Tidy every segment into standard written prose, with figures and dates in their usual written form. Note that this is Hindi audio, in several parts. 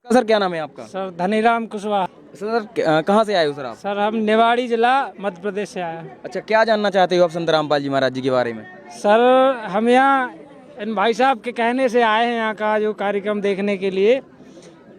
सर क्या नाम है आपका? सर धनीराम कुशवाहा। सर कहाँ से आए हो सर आप? सर हम निवाड़ी जिला मध्य प्रदेश से आए हैं। अच्छा, क्या जानना चाहते हो आप संत रामपाल जी महाराज जी के बारे में? सर हम यहाँ इन भाई साहब के कहने से आए हैं यहाँ का जो कार्यक्रम देखने के लिए।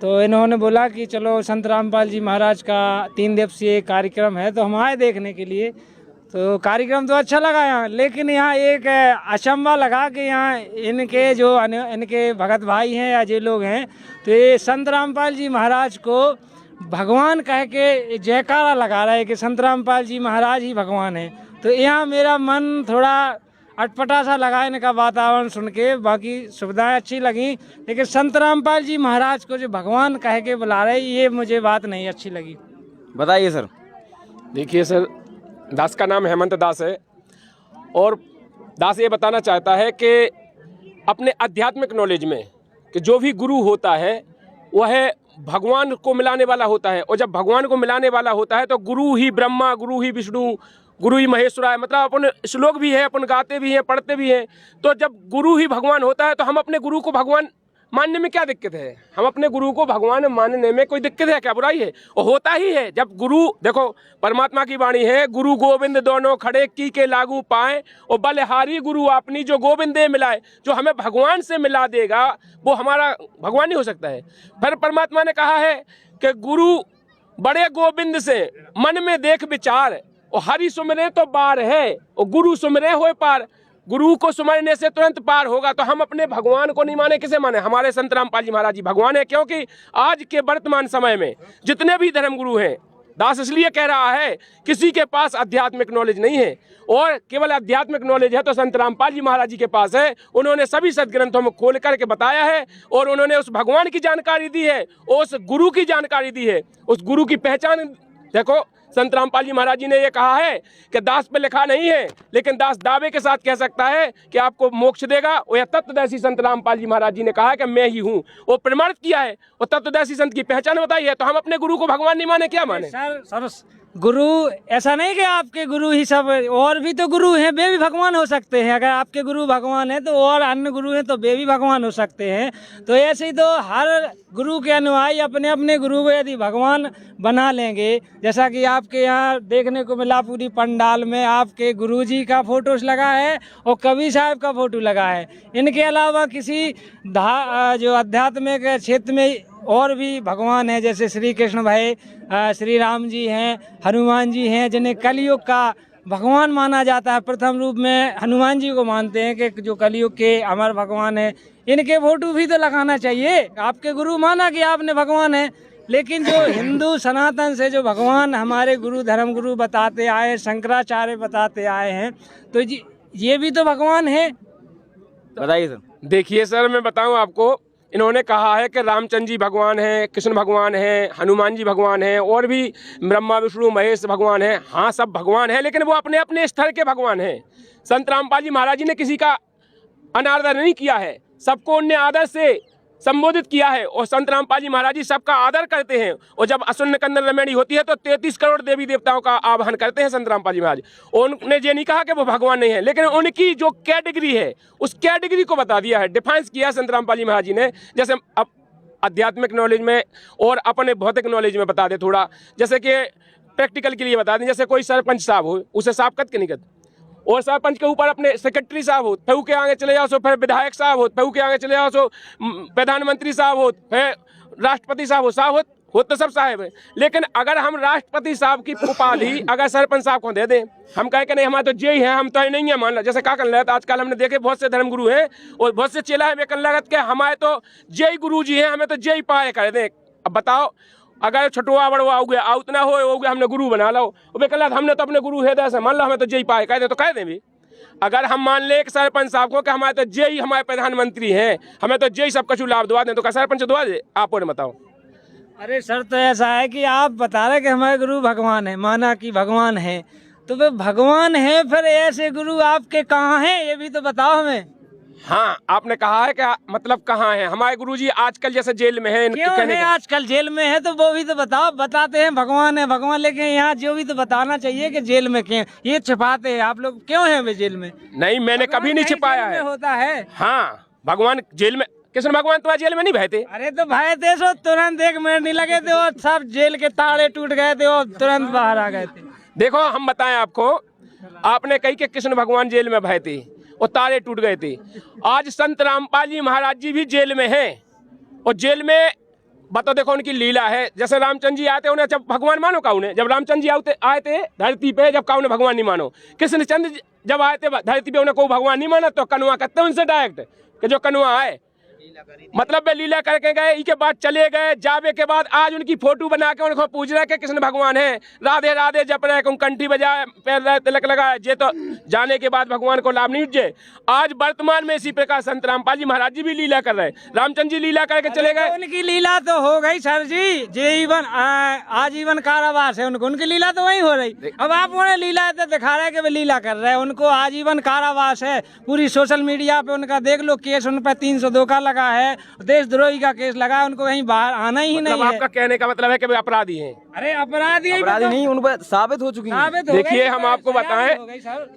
तो इन्होंने बोला कि चलो संत रामपाल जी महाराज का 3 दिवसीय कार्यक्रम है, तो हम आए देखने के लिए। तो कार्यक्रम तो अच्छा लगा यहाँ, लेकिन यहाँ एक अचंभा लगा कि यहाँ इनके जो इनके भगत भाई हैं या जो लोग हैं, तो ये संत रामपाल जी महाराज को भगवान कह के जयकारा लगा रहे हैं कि संत रामपाल जी महाराज ही भगवान हैं। तो यहाँ मेरा मन थोड़ा अटपटा सा लगा इनका वातावरण सुन के। बाकी सुविधाएं अच्छी लगी, लेकिन संत रामपाल जी महाराज को जो भगवान कह के बुला रहे ये मुझे बात नहीं अच्छी लगी। बताइए सर। देखिए सर, दास का नाम हेमंत दास है और दास ये बताना चाहता है कि अपने आध्यात्मिक नॉलेज में कि जो भी गुरु होता है वह भगवान को मिलाने वाला होता है, और जब भगवान को मिलाने वाला होता है तो गुरु ही ब्रह्मा, गुरु ही विष्णु, गुरु ही महेश्वराय, मतलब अपन श्लोक भी है, अपन गाते भी हैं, पढ़ते भी हैं। तो जब गुरु ही भगवान होता है तो हम अपने गुरु को भगवान मानने में क्या दिक्कत है? हम अपने गुरु को भगवान मानने में कोई दिक्कत है क्या? बुराई है? और होता ही है जब गुरु, देखो परमात्मा की वाणी है, गुरु गोविंद दोनों खड़े की के लागू पाए, और बलहारी गुरु अपनी जो गोविंद दे मिलाए। जो हमें भगवान से मिला देगा वो हमारा भगवान नहीं हो सकता है। फिर परमात्मा ने कहा है कि गुरु बड़े गोविंद से मन में देख विचार, और हरि सुमरे तो बार है, और गुरु सुमरे होए पार। गुरु को सुमरने से तुरंत पार होगा। तो हम अपने भगवान को नहीं माने, किसे माने? हमारे संत रामपाल जी महाराज जी भगवान है, क्योंकि आज के वर्तमान समय में जितने भी धर्म गुरु हैं, दास इसलिए कह रहा है किसी के पास आध्यात्मिक नॉलेज नहीं है, और केवल आध्यात्मिक नॉलेज है तो संत रामपाल जी महाराज जी के पास है। उन्होंने सभी सदग्रंथों में खोल करके बताया है, और उन्होंने उस भगवान की जानकारी दी है, उस गुरु की जानकारी दी है, उस गुरु की पहचान। देखो संत रामपाल जी महाराज जी ने ये कहा है कि दास पे लिखा नहीं है, लेकिन दास दावे के साथ कह सकता है कि आपको मोक्ष देगा। और यह तत्वदर्शी संत रामपाल जी महाराज जी ने कहा है कि मैं ही हूँ, वो प्रमाणित किया है, और तत्वदर्शी संत की पहचान बताई है। तो हम अपने गुरु को भगवान नहीं माने, क्या माने? सर गुरु ऐसा नहीं कि आपके गुरु ही सब, और भी तो गुरु हैं, वे भी भगवान हो सकते हैं। अगर आपके गुरु भगवान है तो और अन्य गुरु हैं तो वे भी भगवान हो सकते हैं। तो ऐसे ही तो हर गुरु के अनुयायी अपने अपने गुरु को यदि भगवान बना लेंगे, जैसा कि आपके यहाँ देखने को मिला पूरी पंडाल में आपके गुरुजी का फोटो लगा है और कबीर साहब का फोटो लगा है। इनके अलावा किसी जो आध्यात्मिक क्षेत्र में और भी भगवान हैं, जैसे श्री कृष्ण भाई, श्री राम जी हैं, हनुमान जी हैं, जिन्हें कलयुग का भगवान माना जाता है। प्रथम रूप में हनुमान जी को मानते हैं कि जो कलयुग के अमर भगवान है। इनके फोटो भी तो लगाना चाहिए। आपके गुरु माना कि आपने भगवान है, लेकिन जो हिंदू सनातन से जो भगवान हमारे गुरु धर्म गुरु बताते आए, शंकराचार्य बताते आए हैं, तो ये भी तो भगवान है। बताइए सर। देखिए सर, मैं बताऊं आपको, इन्होंने कहा है कि रामचंद्र जी भगवान हैं, कृष्ण भगवान हैं, हनुमान जी भगवान हैं, और भी ब्रह्मा विष्णु महेश भगवान हैं। हाँ, सब भगवान हैं, लेकिन वो अपने अपने स्तर के भगवान हैं। संत रामपाल जी महाराज जी ने किसी का अनादर नहीं किया है, सबको उन्हें आदर से संबोधित किया है, और संत रामपाल जी महाराज जी सबका आदर करते हैं। और जब असुन कन्नड़ रमेणी होती है तो 33 करोड़ देवी देवताओं का आवाहन करते हैं संत रामपाल जी महाराज। उन्होंने ये नहीं कहा कि वो भगवान नहीं है, लेकिन उनकी जो कैटेगरी है उस कैटेगरी को बता दिया है, डिफाइंस किया संत रामपाल जी महाराज जी ने। जैसे अब आध्यात्मिक नॉलेज में और अपने भौतिक नॉलेज में बता दे थोड़ा, जैसे कि प्रैक्टिकल के लिए बता दें। जैसे कोई सरपंच साहब हो, उसे साफ कद के नहीं कद, और सरपंच के ऊपर अपने सेक्रेटरी साहब हो, फिर के आगे चले जाओ सो फिर विधायक साहब हो, फिर के आगे चले जाओ सो प्रधानमंत्री साहब हो, फिर राष्ट्रपति साहब हो तो सब साहब है। लेकिन अगर हम राष्ट्रपति साहब की उपाधि अगर सरपंच साहब को दे दें, हम कहें कि नहीं हमारे तो जय है, हम तो नहीं है मान लो। जैसे क्या कर रहे आजकल हमने देखे बहुत से धर्म गुरु हैं और बहुत से चेला है, वे कर लगत के हमारे तो जय गुरु जी हैं, हमें तो जय पाए कर दें। अब बताओ, अगर छोटवा बड़वा हो गया उतना हो गया, हमने गुरु बना लो, वे कल हमने तो अपने गुरु हृदय से मान लो, हमें तो जय पाए कह दे, तो कह दें भी। अगर हम मान ले एक सरपंच साहब को कि हमारे तो जय हमारे प्रधानमंत्री हैं, हमें तो जय सब कुछ लाभ दुआ दें, तो क्या सरपंच दुआ दे? आप और बताओ। अरे सर, तो ऐसा है कि आप बता रहे कि हमारे गुरु भगवान है, माना कि भगवान है, तो वे भगवान है, फिर ऐसे गुरु आपके कहाँ हैं ये भी तो बताओ हमें। हाँ, आपने कहा है कि मतलब कहाँ है हमारे गुरुजी? आजकल जैसे जेल में है। क्यों है आजकल जेल में है? तो वो भी तो बताओ। बताते हैं भगवान है भगवान, लेकिन यहाँ जो भी तो बताना चाहिए कि जेल में क्यों ये छिपाते हैं आप लोग, क्यों है वे जेल में? नहीं, मैंने कभी नहीं छिपाया है। होता है। हाँ, भगवान जेल में कृष्ण भगवान तुम्हारे जेल में नहीं भय थे? अरे तो भाई थे सो तुरंत 1 मिनट नहीं लगे थे और सब जेल के ताले टूट गए थे और तुरंत बाहर आ गए थे। देखो हम बताएं आपको, आपने कही कि कृष्ण भगवान जेल में भय थे और ताले टूट गए थे। आज संत रामपाल जी महाराज जी भी जेल में हैं और जेल में बताओ, देखो उनकी लीला है। जैसे रामचंद्र जी आए थे, उन्हें जब भगवान मानो का उन्हें, जब रामचंद्र जी आए थे धरती पे, जब का उन्हें भगवान नहीं मानो। कृष्णचंद्र जब आए थे धरती पे, उन्हें को भगवान नहीं माना, तो कनुआ कहते हैं उनसे डायरेक्ट कि जो कनुआ आए, मतलब वे लीला करके गए, इसके बाद चले गए। जावे के बाद आज उनकी फोटो बना के उनको पूछ रहे कि कृष्ण भगवान है, राधे राधे जप रहे, कंठी बजाए, पैर रहे, तिलक लगाए, जे तो जाने के बाद भगवान को लाभ नहीं उठे। आज वर्तमान में इसी प्रकार संत रामपाल जी महाराज जी भी लीला कर रहे हैं। रामचंद्र जी लीला करके चले गए, उनकी लीला तो हो गई सर जी, जीवन आजीवन कारावास है उनको, उनकी लीला तो वही हो रही। अब आप उन्हें लीला तो दिखा रहे हैं कि वे लीला कर रहे हैं, उनको आजीवन कारावास है। पूरी सोशल मीडिया पे उनका देख लो केस, उन पर 302 का लगा है, देशद्रोही का केस लगा है, उनको कहीं बाहर आना ही नहीं है। आपका कहने का मतलब है कि वे अपराधी हैं? अरे अपराधी नहीं, उन पर साबित हो चुकी है। देखिए हम आपको बताएं,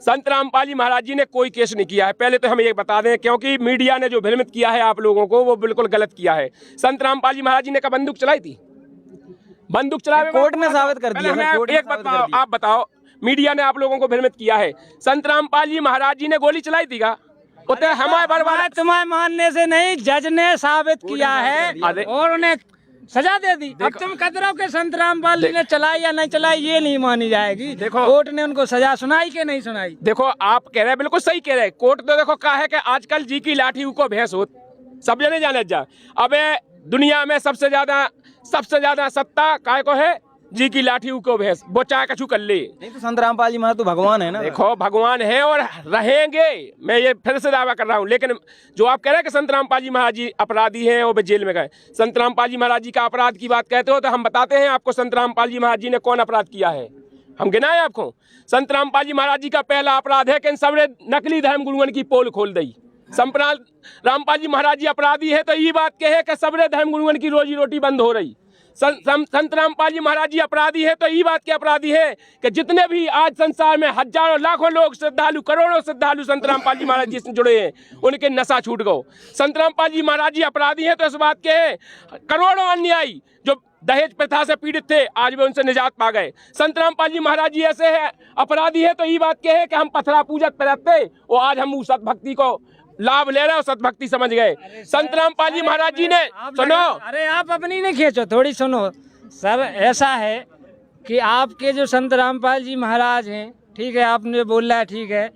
संत रामपाल जी महाराज जी ने कोई केस नहीं किया है। पहले तो हम ये बता दें, क्योंकि मीडिया ने जो भ्रमित किया है आप लोगों को, वो बिल्कुल गलत किया है। संत रामपाल जी महाराज जी ने क्या बंदूक चलाई थी? बंदूक चलाए कोर्ट ने साबित कर दिया। एक बताओ, आप बताओ, मीडिया ने आप लोगों को भ्रमित किया है। संत रामपाल जी महाराज जी ने गोली चलाई थी क्या? हमारे बरबाद तुम्हारे मानने से नहीं, जज ने साबित किया है और उन्हें सजा दे दी। अब तुम कहते रहो कि संत रामपाल जी ने चलाई या नहीं चलाई, ये नहीं मानी जाएगी। देखो कोर्ट ने उनको सजा सुनाई कि नहीं सुनाई? देखो आप कह रहे हैं, बिल्कुल सही कह रहे हैं। कोर्ट तो देखो कहा है कि आजकल जी की लाठी को भैंस हो, सब जने जाने जा। अब दुनिया में सबसे ज्यादा सत्ता काय को है? जी की लाठी को भैंस, वो चाहे कछु कर ले। नहीं तो संत रामपाल जी महाराज तो भगवान है ना। देखो भगवान है और रहेंगे, मैं ये फिर से दावा कर रहा हूँ। लेकिन जो आप कह रहे हैं कि संत रामपाल जी महाराज जी अपराधी हैं और वे जेल में गए, संत रामपाल जी महाराज जी का अपराध की बात कहते हो तो हम बताते हैं आपको संत रामपाल जी महाराज जी ने कौन अपराध किया है। हम गिनाएं आपको। संत रामपाल जी महाराज जी का पहला अपराध है कि इन सबने नकली धर्म गुरुओं की पोल खोल दी। संत रामपाल जी महाराज जी अपराधी है तो ये बात कहे कि सबरे धर्म गुरुओं की रोजी रोटी बंद हो रही। संत रामपाल जी महाराज जी अपराधी है तो ये बात के अपराधी है कि जितने भी आज संसार में हजारों लाखों लोग श्रद्धालु, करोड़ों श्रद्धालु संत रामपाल जी महाराज जी से जुड़े हैं, उनके नशा छूट गो। संत रामपाल जी महाराज जी अपराधी है तो इस बात के है करोड़ों अन्यायी जो दहेज प्रथा से पीड़ित थे, आज वे उनसे निजात पा गए। संत रामपाल जी महाराज जी ऐसे है अपराधी है तो ये बात के है कि हम पथरा पूजक रहते और आज हम उस सतभक्ति को लाभ ले रहे हो, सतभक्ति समझ गए। संत रामपाल जी महाराज जी ने सुनो, अरे आप अपनी नहीं खींचो, थोड़ी सुनो सर। ऐसा है कि आपके जो संत रामपाल जी महाराज हैं, ठीक है, आपने बोला है ठीक है,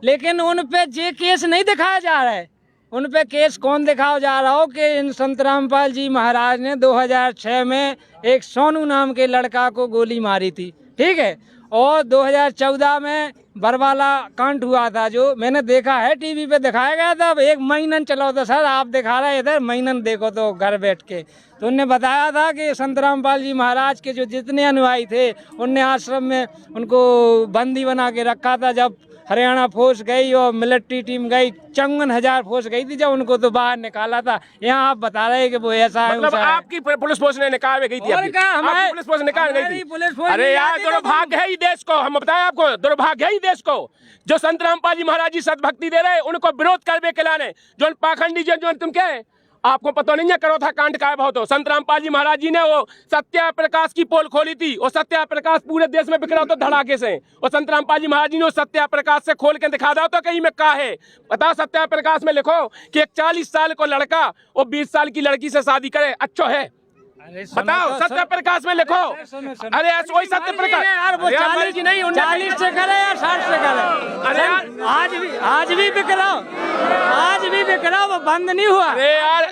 लेकिन उन पे जे केस नहीं दिखाया जा रहा है। उन पे केस कौन दिखाया जा रहा हो कि इन संत रामपाल जी महाराज ने 2006 में एक सोनू नाम के लड़का को गोली मारी थी, ठीक है, और 2014 में बरवाला कांड हुआ था, जो मैंने देखा है, टीवी पे दिखाया गया था। अब 1 महीना चला था सर, आप दिखा रहे इधर, महीना देखो तो घर बैठ के। तो उनने बताया था कि संत रामपाल जी महाराज के जो जितने अनुयायी थे, उनने आश्रम में उनको बंदी बना के रखा था। जब हरियाणा फोर्स गई और मिलिट्री टीम गई, 54,000 फोर्स गई थी, जब उनको तो बाहर निकाला था। यहाँ आप बता रहे हैं कि वो ऐसा है, मतलब आपकी पुलिस फोर्स ने निकाल गई थी? और क्या हमारी पुलिस फोर्स निकाल गई थी? पुलिस फोर्स, अरे यार दुर्भाग्य है ही देश को, हम बताएं आपको, दुर्भाग्य है ही देश को जो संत रामपाल जी महाराज जी सतभक्ति दे रहे, उनको विरोध करवे के लाने जो पाखंडी जो तुम क्या आपको पता नहीं है करो था कांड का बहुत हो। संत रामपाल जी महाराज जी ने वो सत्या प्रकाश की पोल खोली थी और सत्या प्रकाश पूरे देश में बिखरा तो धड़ाके से, और संत रामपाल जी महाराज जी ने सत्या प्रकाश से खोल के दिखा दो तो कहीं में क्या है बताओ। सत्या प्रकाश में लिखो कि एक 40 साल को लड़का और 20 साल की लड़की से शादी करे, अच्छा है? बताओ सत्य प्रकाश में लिखो। अरे वही सत्य प्रकाश वो 40 की नहीं, 40 से करे या 60 से करे। अरे आज भी बिकराओ, आज भी बिकराओ, वो बंद नहीं हुआ। अरे यार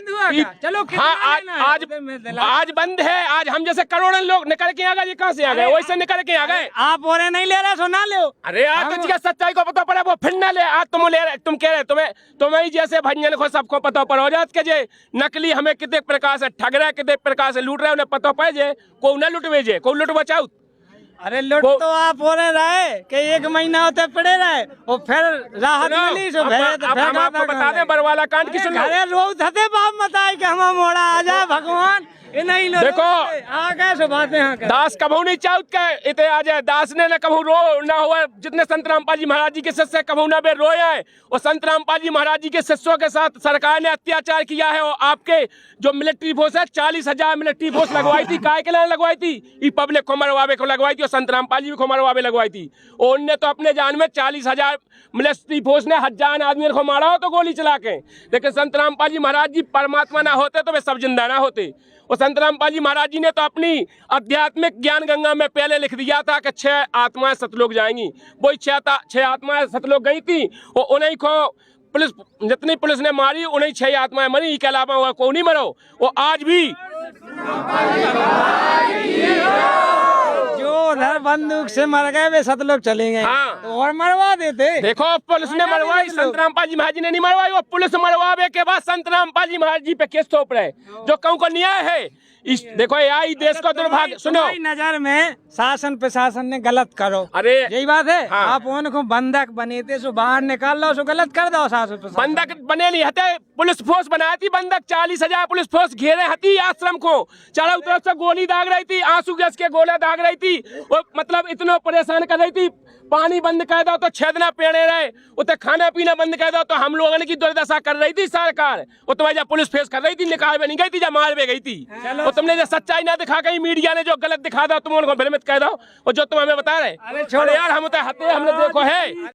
चलो हाँ, आज बंद है। आज हम जैसे करोड़ों लोग निकल के आ गए, कहाँ से आ गए? वैसे निकल के आ गए। आप और नहीं ले रहे, सुना लो। अरे यार तो सच्चाई को पता पड़ा, वो फिर ना ले। आज तुम ले रहे, तुम कह रहे तुम्हें जैसे भंजन को सबको पता पड़ हो जात के जे नकली हमें कितने प्रकार से ठग रहा है, कितने प्रकार से लूट रहे, उन्हें पता पाए जे को न लुटवे जे को लुट बचाओ। अरे लुट तो आप हो रहे कि 1 महीना होते पड़े रहे और फिर राहत मिली। अब हम आपको बता दें बरवाला कांड की सुन, अरे रोज हते बाप मताई कि हम मोड़ा आ जा भगवान ये नहीं लो देखो, आगे से बातें यहाँ कर दास कभू नहीं चाहत के इते आ जाए। दास ने न कभू रो ना हुआ। जितने संत रामपाल जी महाराज जी के शिष्य कभू ना बे रोए हैं। और संत रामपाल जी महाराज जी के शिष्यों के साथ सरकार ने अत्याचार किया है। और आपके जो मिलिट्री फोर्स है 40,000 मिलिट्री फोर्स लगवाई थी। काय के लिए लगवाई थी? ये पब्लिक को मरवावे को लगवाई थी और संत रामपाल जी को मरवावे लगवाई थी। और उनने तो अपने जान में 40,000 मिलिट्री फोर्स ने 1,000 आदमी को मारा हो तो गोली चला के। लेकिन संत रामपाल जी महाराज जी परमात्मा ना होते तो वे सब जिंदा ना होते। और संत रामपाल जी महाराज जी ने तो अपनी आध्यात्मिक ज्ञान गंगा में पहले लिख दिया था कि 6 आत्माएं सतलोक जाएंगी। वही 6 आत्माएं सतलोक गई थी और उन्हीं को पुलिस, जितनी पुलिस ने मारी उन्हीं 6 आत्माएं मरी। इसके अलावा कोई नहीं मरो। वो आज भी जो उधर बंदूक से मर गए वे सतलोक चले गए। हाँ। तो और मरवा देते। देखो, पुलिस ने मरवाई, संत रामपाल जी महाराज जी ने नहीं मरवाई। वो पुलिस मरवावे के बाद संत रामपाल जी महाराज जी पे केस थोप रहे, जो कहूँ को न्याय है। इस देखो यही देश का दुर्भाग्य। सुनो, नजर में शासन प्रशासन ने गलत करो। अरे यही बात है। हाँ। आप उनको बंधक बने थे सो बाहर निकाल लो, सो गलत कर दो शासन प्रशासन। बंधक बने नहीं हते, पुलिस फोर्स बनाई थी बंधक। 40,000 पुलिस फोर्स घेरे हती आश्रम को। चारों तरफ से गोली दाग रही थी, आंसू गैस के गोले दाग रही थी। और मतलब इतना परेशान कर रही थी। पानी बंद कर दो तो छेदना पेड़े रहे, उते खाना पीना बंद कर दो तो हम लोगों की दुर्दशा कर रही थी सरकार। वो तुम्हारी पुलिस फेस कर रही थी, निकाल में नहीं गई थी, जब मार में गई थी। और तुमने जो सच्चाई ना दिखा गई, मीडिया ने जो गलत दिखा दो तुम उनको भ्रमित कर दो। और जो तुम हमें बता रहे, अरे छोड़ो यार, हम तो हते हमने देखो है।